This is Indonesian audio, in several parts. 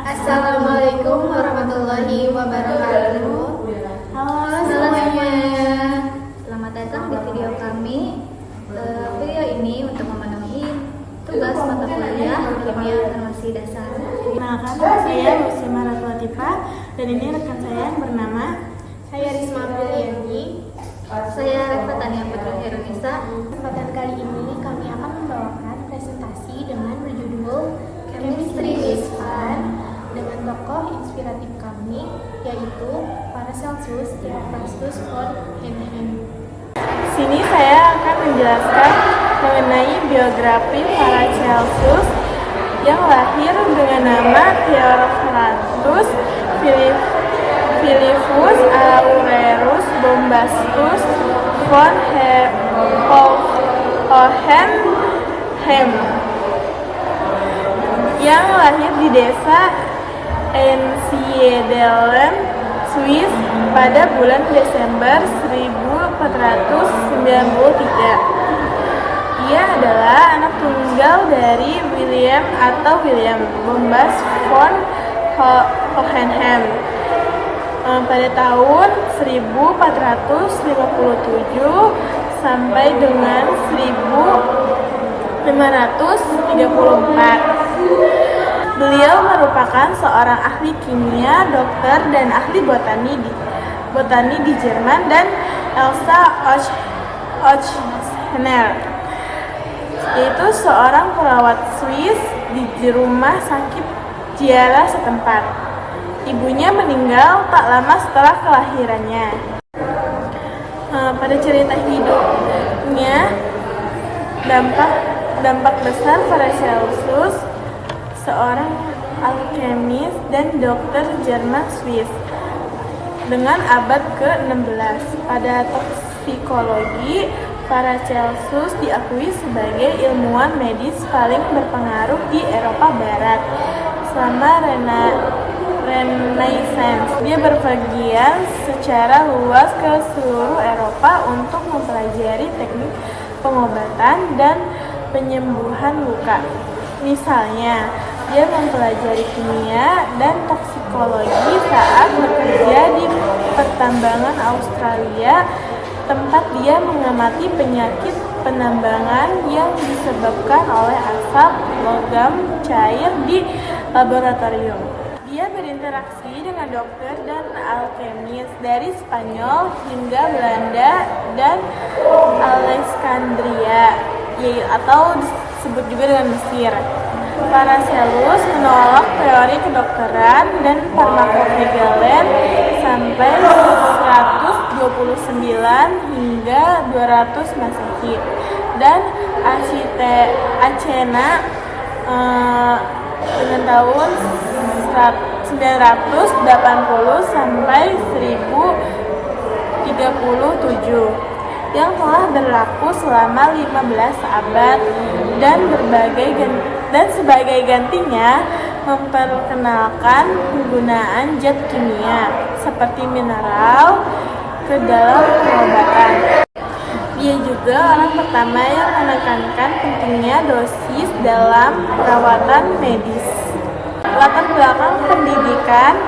Assalamualaikum warahmatullahi wabarakatuh. Halo semuanya. Selamat datang di video kami. Video ini untuk memenuhi tugas mata kuliah Kimia Farmasi Dasar. Kenalkan, saya Muslimah Ratu Latifah dan ini rekan saya yang bernama Saya Risma Apriliani. Saya Reva Tania Putri Herunisa. Kesempatan kali ini kami akan membawakan presentasi dengan berjudul Chemistry is Fun dengan tokoh inspiratif kami yaitu Paracelsus Theophrastus von Hennehem. Sini saya akan menjelaskan mengenai biografi Paracelsus yang lahir dengan nama Theophrastus Philippus Aurelius Bombastus von Hohenheim yang lahir di desa Einsiedeln, Swiss pada bulan Desember 1493. Ia adalah anak tunggal dari William Bombas von Hohenheim. Pada tahun 1457 sampai dengan 1534. Beliau merupakan seorang ahli kimia, dokter, dan ahli botani di Jerman dan Elsa Ochsner, yaitu seorang perawat Swiss di rumah sakit Jiara setempat. Ibunya meninggal tak lama setelah kelahirannya. Pada cerita hidupnya, dampak besar Paracelsus, seorang alkemis dan dokter Jerman Swiss dengan abad ke-16. Pada toksikologi, Paracelsus diakui sebagai ilmuwan medis paling berpengaruh di Eropa Barat selama Renaissance. Dia berpergian secara luas ke seluruh Eropa untuk mempelajari teknik pengobatan dan penyembuhan luka. Misalnya, dia mempelajari kimia dan toksikologi saat bekerja di pertambangan Australia, tempat dia mengamati penyakit penambangan yang disebabkan oleh asap logam cair di laboratorium. Dia berinteraksi dengan dokter dan alkemis dari Spanyol hingga Belanda dan Alexandria, atau disebut juga dengan Mesir. Paracelsus menolak teori kedokteran dan farmakovigilans sampai 129 hingga 200 Masehi, dan Avicenna dengan tahun 980 sampai 1037 yang telah berlaku selama 15 abad dan sebagai gantinya memperkenalkan penggunaan zat kimia seperti mineral ke dalam pengobatan. Dia juga orang pertama yang menekankan pentingnya dosis dalam perawatan medis. Latar belakang pendidikan: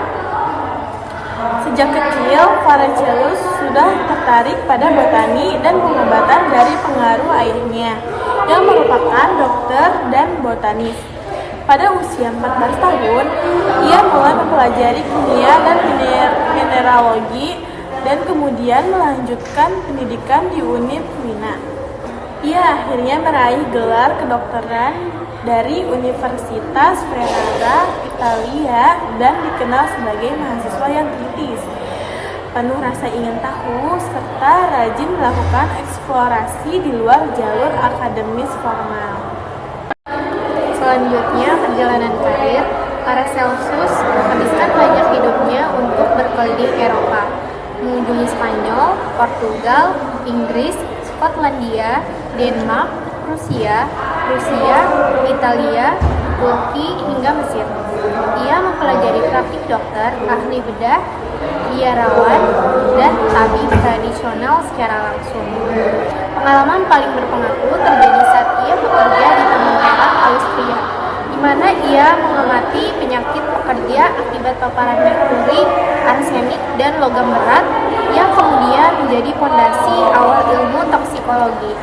sejak kecil, Paracelsus sudah tertarik pada botani dan pengobatan dari pengaruh ayahnya, yang merupakan dokter dan botanis. Pada usia 14 tahun, ia mulai mempelajari kimia dan mineralogi dan kemudian melanjutkan pendidikan di Wina. Ia akhirnya meraih gelar kedokteran dari Universitas Ferrara, Italia, dan dikenal sebagai mahasiswa yang kritis, penuh rasa ingin tahu, serta rajin melakukan eksplorasi di luar jalur akademis formal. Selanjutnya, perjalanan karir Paracelsus menghabiskan banyak hidupnya untuk berkeliling Eropa, mengunjungi Spanyol, Portugal, Inggris, Skotlandia, Denmark, Rusia, Italia, Turki, hingga Mesir. Ia mempelajari praktik dokter, ahli bedah, biarawan, dan tabib tradisional secara langsung. Pengalaman paling berpengaruh terjadi saat ia bekerja di Taman Perak, Austria. di mana ia mengamati penyakit pekerja akibat paparan merkuri, arsenik, dan logam berat yang kemudian menjadi fondasi awal ilmu toksikologi.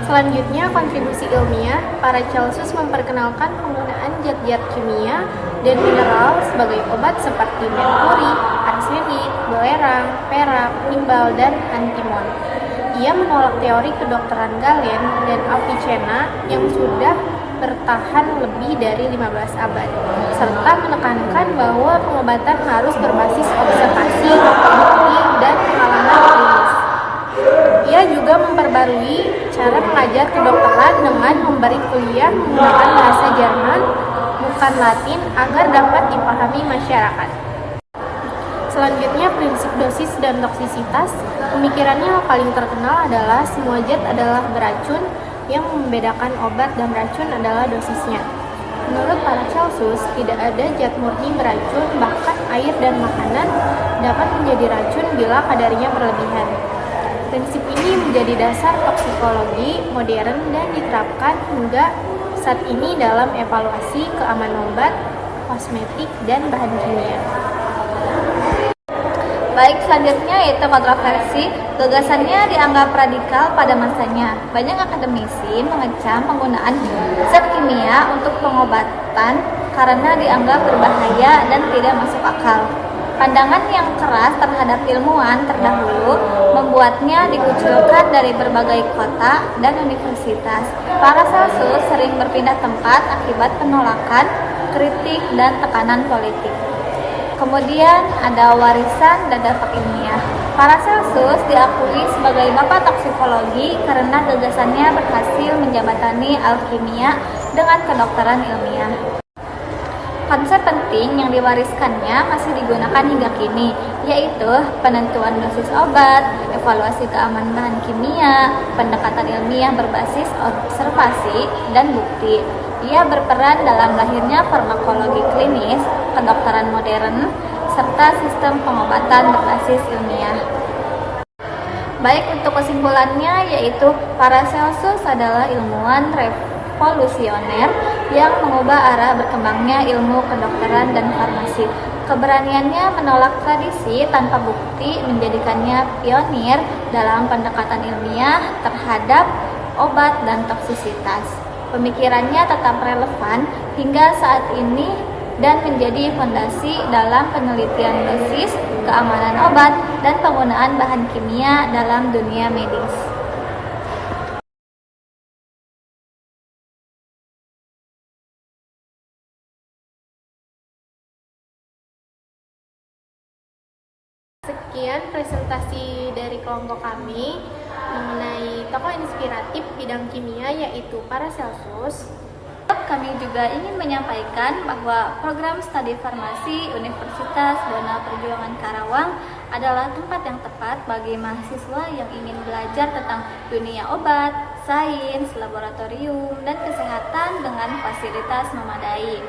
Selanjutnya, kontribusi ilmiah, Paracelsus memperkenalkan penggunaan zat-zat kimia dan mineral sebagai obat seperti merkuri, arsenik, belerang, perak, timbal, dan antimon. Ia menolak teori kedokteran Galen dan Avicenna yang sudah bertahan lebih dari 15 abad, serta menekankan bahwa pengobatan harus berbasis observasi, bukti, dan pengalaman klinis. Ia juga memperbarui cara mengajar kedokteran dengan memberi kuliah menggunakan bahasa Jerman, bukan Latin, agar dapat dipahami masyarakat. Selanjutnya, prinsip dosis dan toksisitas. Pemikirannya yang paling terkenal adalah semua zat adalah beracun, yang membedakan obat dan racun adalah dosisnya. Menurut Paracelsus, tidak ada zat murni beracun, bahkan air dan makanan dapat menjadi racun bila kadarnya berlebihan. Prinsip ini menjadi dasar toksikologi modern dan diterapkan hingga saat ini dalam evaluasi keamanan obat, kosmetik, dan bahan kimia. Baik, selanjutnya yaitu kontroversi. Gagasannya dianggap radikal pada masanya. Banyak akademisi mengecam penggunaan zat kimia untuk pengobatan karena dianggap berbahaya dan tidak masuk akal. Pandangan yang keras terhadap ilmuwan terdahulu membuatnya dikucilkan dari berbagai kota dan universitas. Paracelsus sering berpindah tempat akibat penolakan, kritik, dan tekanan politik. Kemudian ada warisan dan dampak ilmiah. Paracelsus diakui sebagai bapak toksikologi karena gagasannya berhasil menjembatani alkimia dengan kedokteran ilmiah. Konsep penting yang diwariskannya masih digunakan hingga kini, yaitu penentuan dosis obat, evaluasi keamanan bahan kimia, pendekatan ilmiah berbasis observasi dan bukti. Ia berperan dalam lahirnya farmakologi klinis, kedokteran modern, serta sistem pengobatan berbasis ilmiah. Baik, untuk kesimpulannya yaitu Paracelsus adalah ilmuwan revolusioner yang mengubah arah berkembangnya ilmu kedokteran dan farmasi. Keberaniannya menolak tradisi tanpa bukti menjadikannya pionir dalam pendekatan ilmiah terhadap obat dan toksisitas. Pemikirannya tetap relevan hingga saat ini dan menjadi fondasi dalam penelitian dosis, keamanan obat, dan penggunaan bahan kimia dalam dunia medis. Sekian presentasi dari kelompok kami mengenai tokoh inspiratif bidang kimia yaitu Paracelsus. Kami juga ingin menyampaikan bahwa program studi farmasi Universitas Dona Perjuangan Karawang adalah tempat yang tepat bagi mahasiswa yang ingin belajar tentang dunia obat, sains, laboratorium, dan kesehatan dengan fasilitas memadai,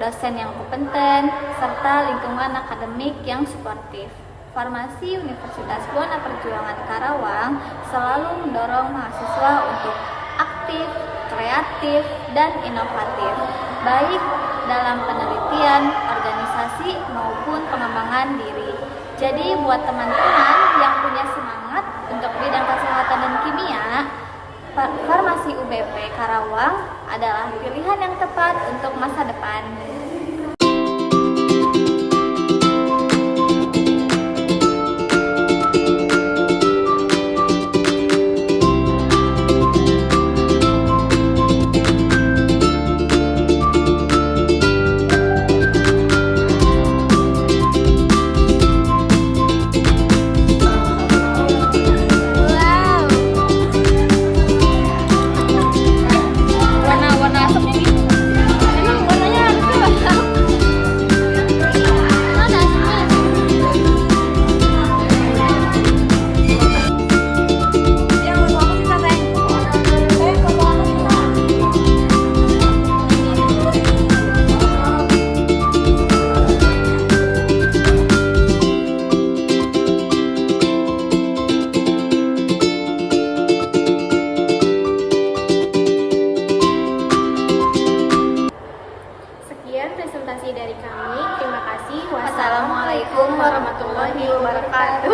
dosen yang kompeten, serta lingkungan akademik yang suportif. Farmasi Universitas Dona Perjuangan Karawang selalu mendorong mahasiswa untuk aktif, kreatif, dan inovatif, baik dalam penelitian, organisasi, maupun pengembangan diri. Jadi buat teman-teman yang punya semangat untuk bidang kesehatan dan kimia, Farmasi UBP Karawang adalah pilihan yang tepat untuk masa depan. Warna asapnya gitu. Emang warnanya apa? presentasi dari kami. Terima kasih. Wassalamualaikum warahmatullahi wabarakatuh.